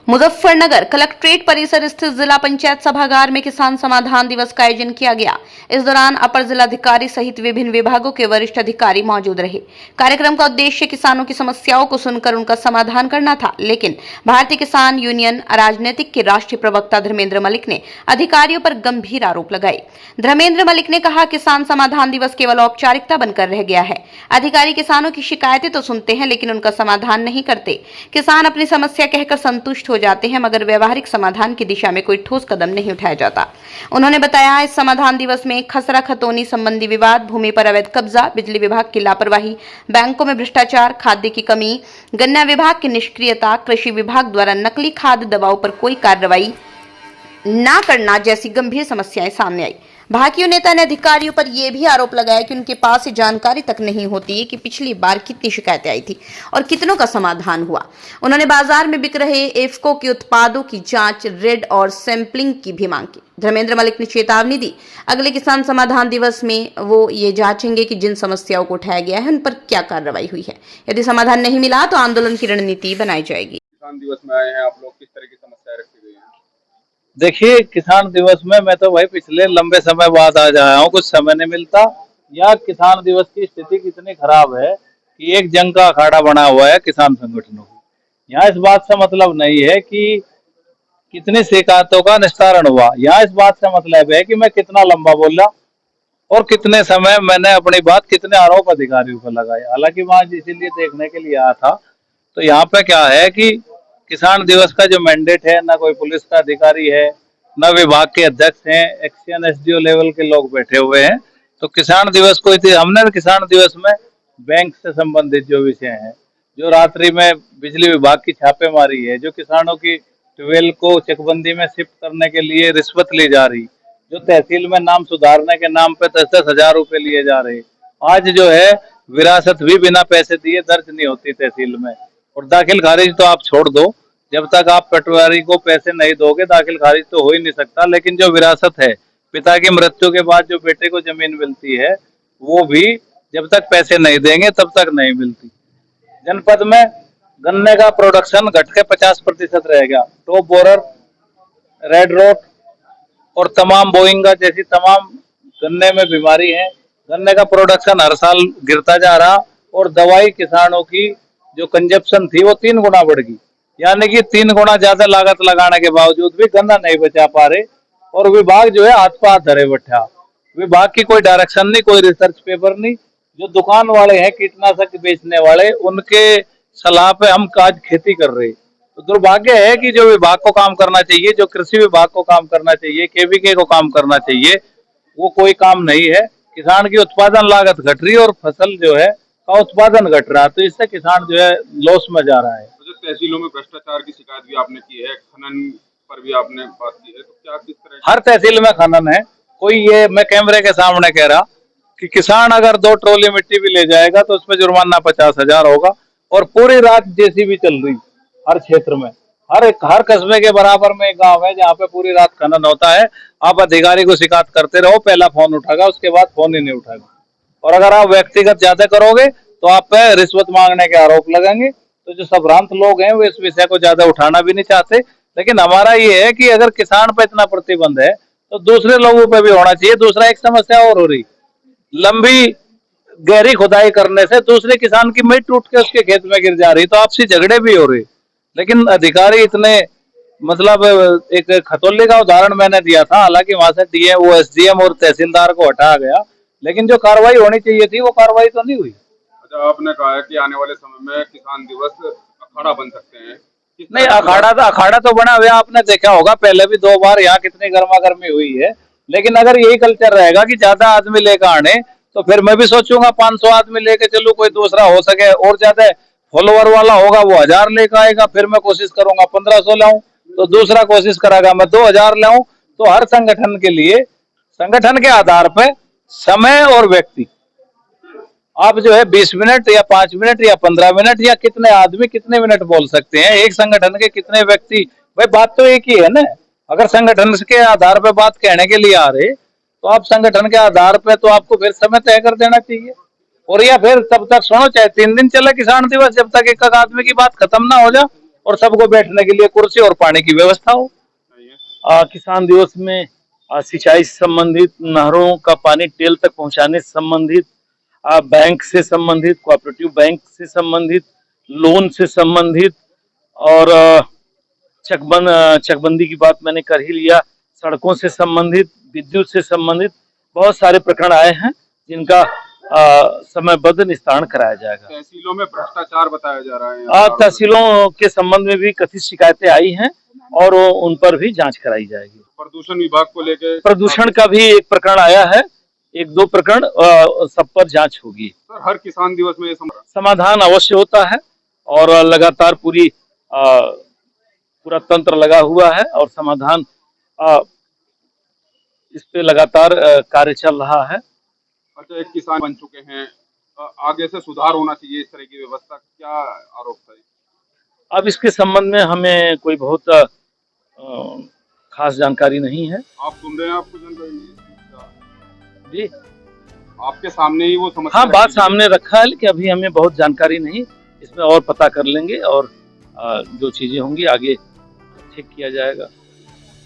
Muzaffarnagar collectorate परिसर स्थित जिला पंचायत सभागार में किसान समाधान दिवस का आयोजन किया गया। इस दौरान अपर जिलाधिकारी सहित विभिन्न विभागों के वरिष्ठ अधिकारी मौजूद रहे। कार्यक्रम का उद्देश्य किसानों की समस्याओं को सुनकर उनका समाधान करना था, लेकिन भारतीय किसान यूनियन राजनीतिक के राष्ट्रीय प्रवक्ता धर्मेंद्र मलिक ने अधिकारियों पर गंभीर आरोप लगाए। धर्मेंद्र मलिक ने कहा, किसान समाधान दिवस केवल औपचारिकता बनकर रह गया है। अधिकारी किसानों की शिकायतें तो सुनते हैं, लेकिन उनका समाधान नहीं करते। किसान अपनी समस्या कहकर संतुष्ट हो जाते हैं, मगर व्यवहारिक समाधान की दिशा में कोई ठोस कदम नहीं उठाया जाता। उन्होंने बताया, इस समाधान दिवस में खसरा खतौनी संबंधी विवाद, भूमि पर अवैध कब्जा, बिजली विभाग की लापरवाही, बैंकों में भ्रष्टाचार, खाद्य की कमी, गन्ना विभाग की निष्क्रियता, कृषि विभाग द्वारा नकली खाद दवाओं पर कोई कार्रवाई न करना जैसी गंभीर समस्याएं सामने आई। भाकियू नेता ने अधिकारियों पर यह भी आरोप लगाया कि उनके पास जानकारी तक नहीं होती है कि पिछली बार कितनी शिकायतें आई थी और कितनों का समाधान हुआ। उन्होंने बाजार में बिक रहे एफको के उत्पादों की जांच, रेड और सैंपलिंग की भी मांग की। धर्मेंद्र मलिक ने चेतावनी दी, अगले किसान समाधान दिवस में वो ये जांचेंगे कि जिन समस्याओं को उठाया गया है उन पर क्या कार्रवाई हुई है। यदि समाधान नहीं मिला तो आंदोलन की रणनीति बनाई जाएगी। किसान दिवस में आए हैं आप लोग, किस तरह की समस्याएं रखी गई हैं? देखिए, किसान दिवस में मैं तो भाई पिछले लंबे समय बाद आ जाया हूँ, कुछ समय नहीं मिलता। यहाँ किसान दिवस की स्थिति कितनी खराब है कि एक जंग का अखाड़ा बना हुआ है किसान संगठनों की। यहाँ इस बात से मतलब नहीं है कि कितनी शिकायतों का निस्तारण हुआ, यहाँ इस बात से मतलब है कि मैं कितना लंबा बोला और कितने समय मैंने अपनी बात, कितने आरोप अधिकारियों पर लगाए। हालांकि वहां इसीलिए देखने के लिए आया था। तो यहाँ पे क्या है कि किसान दिवस का जो मैंडेट है, ना कोई पुलिस का अधिकारी है, ना विभाग के अध्यक्ष हैं, एक्शन एसडीओ लेवल के लोग बैठे हुए हैं। तो किसान दिवस को हमने किसान दिवस में बैंक से संबंधित जो विषय हैं, जो रात्रि में बिजली विभाग की छापेमारी है, जो किसानों की ट्यूबवेल को चकबंदी में शिफ्ट करने के लिए रिश्वत ली जा रही, जो तहसील में नाम सुधारने के नाम पे 10-10 हजार रुपए लिए जा रहे, आज जो है विरासत भी बिना पैसे दिए दर्ज नहीं होती तहसील में। और दाखिल खारिज तो आप छोड़ दो, जब तक आप पटवारी को पैसे नहीं दोगे दाखिल खारिज तो हो ही नहीं सकता। लेकिन जो विरासत है, पिता की मृत्यु के बाद जो बेटे को जमीन मिलती है, वो भी जब तक पैसे नहीं देंगे तब तक नहीं मिलती। जनपद में गन्ने का प्रोडक्शन घट के 50% रह गया। टॉप बोरर, रेड रोट और तमाम बोइंगा जैसी तमाम गन्ने में बीमारी है। गन्ने का प्रोडक्शन हर साल गिरता जा रहा और दवाई किसानों की जो कंजप्शन थी वो 3 गुना बढ़ गई। यानी कि 3 गुना ज्यादा लागत लगाने के बावजूद भी गन्ना नहीं बचा पा रहे और विभाग जो है हाथ पे हाथ धरे बैठा। विभाग की कोई डायरेक्शन नहीं, कोई रिसर्च पेपर नहीं। जो दुकान वाले हैं कीटनाशक बेचने वाले, उनके सलाह पे हम आज खेती कर रहे। तो दुर्भाग्य है कि जो विभाग को काम करना चाहिए, जो कृषि विभाग को काम करना चाहिए, केवीके को काम करना चाहिए, वो कोई काम नहीं है। किसान की उत्पादन लागत घट रही है और फसल जो है का उत्पादन घट रहा है, तो इससे किसान जो है लॉस में जा रहा है। तो जो तहसीलों में भ्रष्टाचार की शिकायत भी आपने की है, खनन पर भी आपने बात की है, तो क्या किस तरह? हर तहसील में खनन है। कोई ये मैं कैमरे के सामने कह रहा कि किसान अगर 2 ट्रॉली मिट्टी भी ले जाएगा तो उसमें जुर्माना 50,000 होगा। और पूरी रात जेसीबी चल रही हर क्षेत्र में, हर कस्बे के बराबर में एक गांव है जहाँ पे पूरी रात खनन होता है। आप अधिकारी को शिकायत करते रहो, पहला फोन उठाएगा, उसके बाद फोन ही नहीं उठाएगा। और अगर आप व्यक्तिगत ज्यादा करोगे तो आप पे रिश्वत मांगने के आरोप लगेंगे। तो जो संभ्रांत लोग हैं वो इस विषय को ज्यादा उठाना भी नहीं चाहते। लेकिन हमारा ये है कि अगर किसान पे इतना प्रतिबंध है तो दूसरे लोगों पे भी होना चाहिए। दूसरा एक समस्या और हो रही, लंबी गहरी खुदाई करने से दूसरे किसान की मिट्टी टूट के उसके खेत में गिर जा रही, तो आपसी झगड़े भी हो रहे। लेकिन अधिकारी इतने मतलब, एक खतौली का उदाहरण मैंने दिया था, हालांकि वहां से डीएम, वो एसडीएम और तहसीलदार को हटाया गया, लेकिन जो कार्रवाई होनी चाहिए थी वो कार्रवाई तो नहीं हुई। अच्छा, आपने कहा है कि आने वाले समय में किसान दिवस अखाड़ा बन सकते हैं। नहीं, अखाड़ा तो बना हुआ, आपने देखा होगा पहले भी 2 बार यहाँ कितनी गर्मा गर्मी हुई है। लेकिन अगर यही कल्चर रहेगा कि ज्यादा आदमी लेकर आने, तो फिर मैं भी सोचूंगा 500 आदमी लेके चलूं, कोई दूसरा हो सके और ज्यादा फॉलोवर वाला होगा वो 1000 लेकर आएगा, फिर मैं कोशिश करूंगा 1500 लाऊं, तो दूसरा कोशिश करेगा मैं 2000 लाऊं। तो हर संगठन के लिए संगठन के आधार पर समय और व्यक्ति, आप जो है 20 मिनट या 5 मिनट या 15 मिनट या कितने आदमी कितने मिनट बोल सकते हैं, एक संगठन के कितने व्यक्ति, भाई बात तो एक ही है ना। अगर संगठन के आधार पर बात कहने के लिए आ रहे तो आप संगठन के आधार पर तो आपको फिर समय तय कर देना चाहिए। और या फिर तब तक सुनो, चाहे 3 दिन चले किसान दिवस, जब तक एक आदमी की बात खत्म ना हो जाए। और सबको बैठने के लिए कुर्सी और पानी की व्यवस्था हो। किसान दिवस में सिंचाई से संबंधित, नहरों का पानी टेल तक पहुंचाने से संबंधित, बैंक से संबंधित, कोऑपरेटिव बैंक से संबंधित, लोन से संबंधित, और चकबंदी की बात मैंने कर ही लिया, सड़कों से संबंधित, विद्युत से संबंधित बहुत सारे प्रकरण आए हैं जिनका समयबद्ध निस्तारण कराया जाएगा। तहसीलों में भ्रष्टाचार बताया जा रहा है। तहसीलों के संबंध में भी कथित शिकायतें आई हैं और उन पर भी जांच कराई जाएगी। प्रदूषण विभाग को लेकर प्रदूषण का भी एक प्रकरण आया है, एक दो प्रकरण, सब पर जांच होगी। सर, हर किसान दिवस में ये समाधान अवश्य होता है और लगातार पूरा तंत्र लगा हुआ है और समाधान इस पे लगातार कार्य चल रहा है। अच्छा, एक किसान बन चुके हैं, आगे से सुधार होना चाहिए इस तरह की व्यवस्था, क्या आरोप है? अब इसके संबंध में हमें कोई बहुत खास जानकारी नहीं है। आप सुन रहे हैं, आपको जानकारी नहीं है? जी, आपके सामने ही वो समस्या। हाँ, बात सामने रखा है, लेकिन अभी हमें बहुत जानकारी नहीं, इसमें और पता कर लेंगे और जो चीजें होंगी आगे ठीक किया जाएगा।